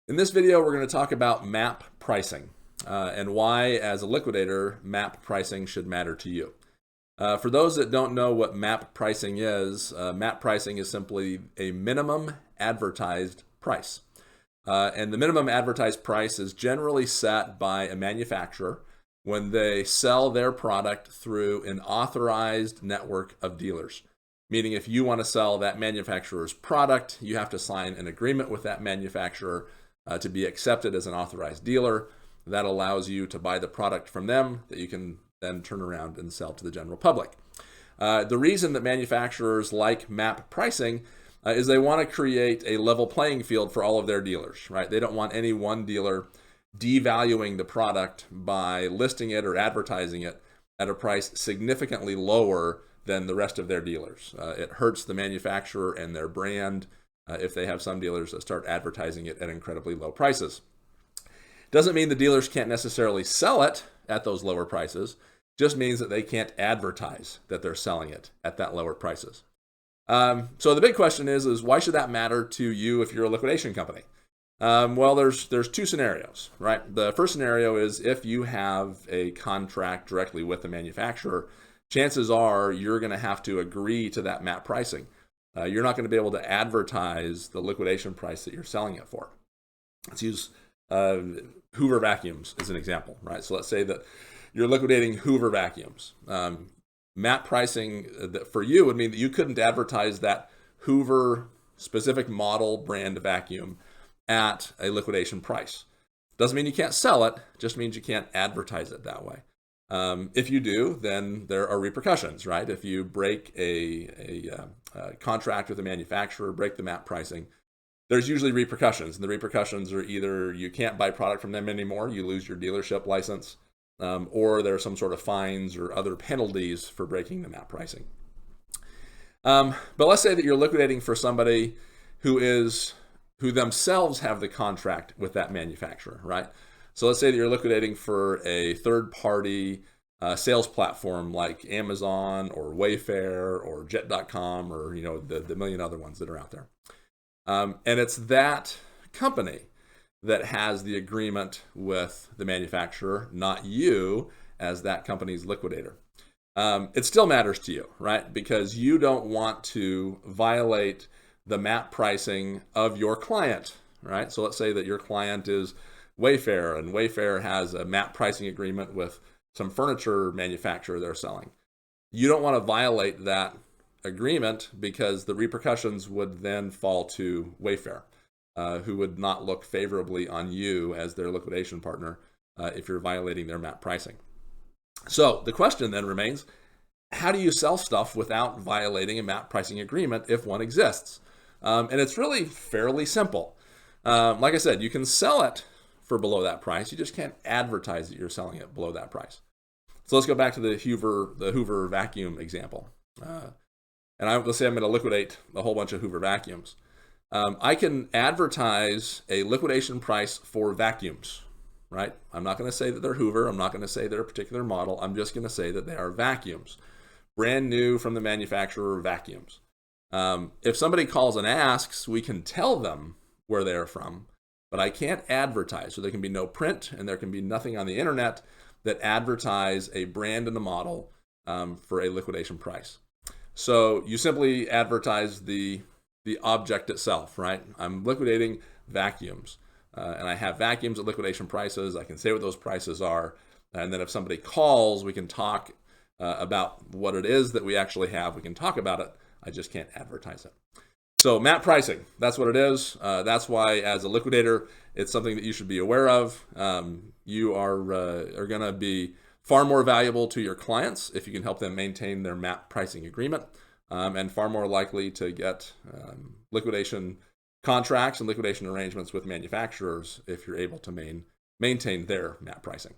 In this video, we're going to talk about map pricing and why, as a liquidator, map pricing should matter to you. For those that don't know what map pricing is simply a minimum advertised price. And the minimum advertised price is generally set by a manufacturer when they sell their product through an authorized network of dealers. Meaning if you want to sell that manufacturer's product, you have to sign an agreement with that manufacturer to be accepted as an authorized dealer. That allows you to buy the product from them that you can then turn around and sell to the general public. The reason that manufacturers like map pricing is they want to create a level playing field for all of their dealers, right? They don't want any one dealer devaluing the product by listing it or advertising it at a price significantly lower than the rest of their dealers. It hurts the manufacturer and their brand if they have some dealers that start advertising it at incredibly low prices. Doesn't mean the dealers can't necessarily sell it at those lower prices, just means that they can't advertise that they're selling it at that lower prices. So the big question is why should that matter to you if you're a liquidation company? Well, there's two scenarios, right? The first scenario is if you have a contract directly with the manufacturer, chances are you're going to have to agree to that map pricing. You're not going to be able to advertise the liquidation price that you're selling it for. Let's use Hoover vacuums as an example, right? So let's say that you're liquidating Hoover vacuums. Map pricing for you would mean that you couldn't advertise that Hoover specific model brand vacuum at a liquidation price. Doesn't mean you can't sell it, just means you can't advertise it that way. If you do, then there are repercussions, right? If you break a contract with a manufacturer, break the map pricing, there's usually repercussions. And the repercussions are either you can't buy product from them anymore, you lose your dealership license, or there are some sort of fines or other penalties for breaking the map pricing. But let's say that you're liquidating for somebody who themselves have the contract with that manufacturer, right? So let's say that you're liquidating for a third-party sales platform like Amazon or Wayfair or Jet.com or the million other ones that are out there. And it's that company that has the agreement with the manufacturer, not you as that company's liquidator. It still matters to you, right? Because you don't want to violate the map pricing of your client, right? So let's say that your client is Wayfair, and Wayfair has a map pricing agreement with some furniture manufacturer they're selling. You don't want to violate that agreement because the repercussions would then fall to Wayfair, who would not look favorably on you as their liquidation partner if you're violating their map pricing. So the question then remains, how do you sell stuff without violating a map pricing agreement if one exists? And it's really fairly simple. Like I said, you can sell it for below that price. You just can't advertise that you're selling it below that price. So let's go back to the Hoover vacuum example. Let's say I'm going to liquidate a whole bunch of Hoover vacuums. I can advertise a liquidation price for vacuums, right? I'm not going to say that they're Hoover. I'm not going to say they're a particular model. I'm just going to say that they are vacuums, brand new from the manufacturer vacuums. If somebody calls and asks, we can tell them where they're from, but I can't advertise. So there can be no print and there can be nothing on the internet that advertise a brand and a model for a liquidation price. So you simply advertise the object itself, right? I'm liquidating vacuums and I have vacuums at liquidation prices. I can say what those prices are. And then if somebody calls, we can talk about what it is that we actually have. We can talk about it. I just can't advertise it. So map pricing, that's what it is. That's why as a liquidator, it's something that you should be aware of. You are going to be far more valuable to your clients if you can help them maintain their map pricing agreement, and far more likely to get liquidation contracts and liquidation arrangements with manufacturers if you're able to maintain their map pricing.